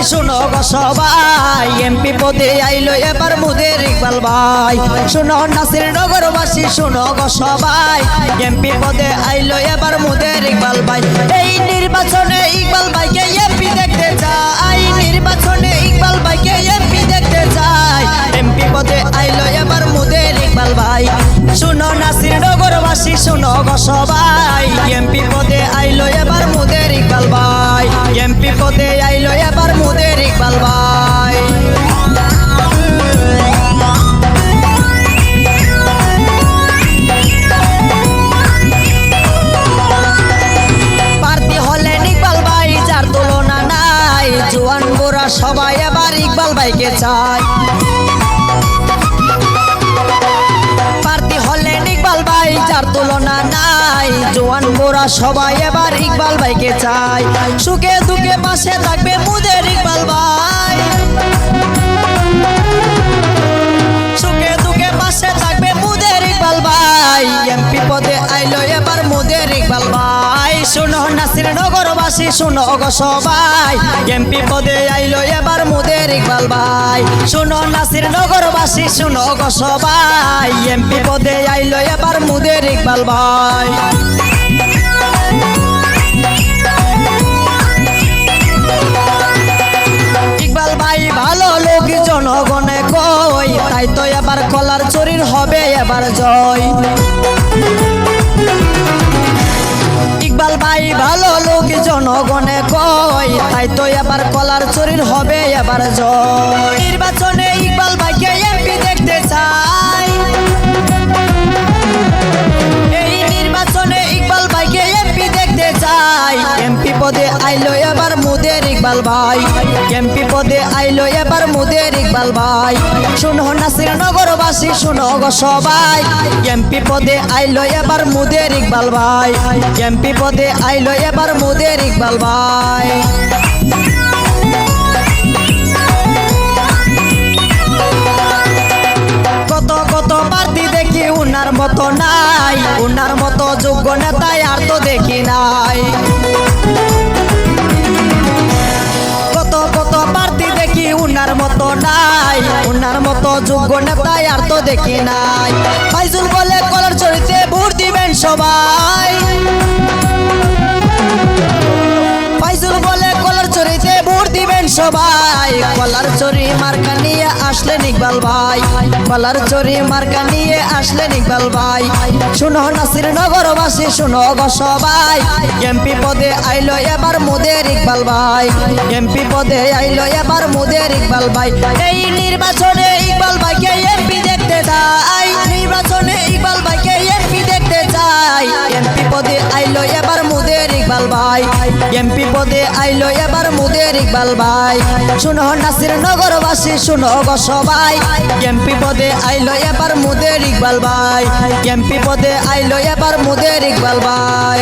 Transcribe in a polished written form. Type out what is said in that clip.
শুনো গো সবাই এমপি পদে আইলো এবার মুদের ইকবাল ভাই শুনো নাসির নগরবাসী শুনো গো সবাই এমপি পদে আইলো এবার মুদের ইকবাল ভাই এই নির্বাচনে ইকবাল ভাইকে এমপি দেখতে চাই নির্বাচনে ইকবাল ভাইকে এমপি দেখতে চাই এমপি পদে আইলো এবার মুদের ইকবাল ভাই শুনো নাসির নগরবাসী শুনো গো সবাই এমপি পদে আইলো এবার মুদের ইকবাল ভাই এমপি পদে আইলো এবার মুদের ইকবাল ভাই প্রার্থী হলেন ইকবাল ভাই যার তুলনা নাই জোয়ান বুড়া সবাই এবার ইকবাল ভাইকে চায় প্রার্থী হলেন ইকবাল ভাই যার তুলনা নাই জোয়ান বুড়া সবাই এবার ইকবাল ভাইকে চায় সুখে দুঃখে পাশে থাকবে মুদের ইকবাল ভাই সুখে দুঃখে পাশে থাকবে মুদের ইকবাল ভাই এমপি পদে আইলো এবার মুদের ইকবাল ভাই শুনো নাসির নগরবাসী শুনো গো সবাই এমপি পদে আইলো এবার মুদের ইকবাল ভাই শুনো নাসির নগরবাসী শুনো গো সবাই এমপি পদে আইলো এবার মুদের ইকবাল ভাই ইকবাল ভাই ভালো লোক জনগণে কই তাই তো এবার কলার চুরির হবে এবার জয় ইকবাল ভাই ভালো লোক জনগণে কই তাই তো এবার কলার চুরির হবে এবার জয় নির্বাচনে ইকবাল ভাইকে এমপি দেখতে চাই এই নির্বাচনে ইকবাল ভাইকে এমপি দেখতে চাই এমপি পদে আইলো এবার মুদের ইকবাল ভাই এমপি পদে আইলো এবার মুদের ইকবাল ভাই শুনো নাসির নগরবাসী শুনো গো সবাই এমপি পদে আইলো এবার মুদের ইকবাল ভাই এমপি পদে আইলো এবার মুদের ইকবাল ভাই কত কত প্রার্থী দেখি উনার মতো নাই উনার মতো যোগ্য নেতাই আর তো দেখি নাই কত কত প্রার্থী দেখি উনার মতো নাই উনার মতো যোগ্য নেতাই আর তো দেখি নাই ফাইজুল বলে কলার চরিতে ভোট দিবেন সবাই ফাইজুল বলে কলার চরিতে ভোট দিবেন সবাই কলার চরি মার্কা নিয়ে আসলেন ইকবাল ভাই কলার চরি মার্কা নিয়ে আসলেন ইকবাল ভাই শুনো নাসির নগরবাসী শুনো গো সবাই এমপি পদে আইলো এবার মুদের ইকবাল ভাই এমপি পদে আইলো এবার মুদের ইকবাল ভাই এই নির্বাচনে ইকবাল ভাইকে এমপি দেখতে চাই নির্বাচনে ইকবাল ভাইকে এমপি দেখতে চাই এমপি পদে আইলো এবার মুদের ইকবাল ভাই এমপি পদে আইলো এবার মুদের ইকবাল ভাই শুনো নাসির নগরবাসী শুনো গো সবাই এমপি পদে আইলো এবার মুদের ইকবাল ভাই এমপি পদে আইলো এবার মুদের ইকবাল ভাই।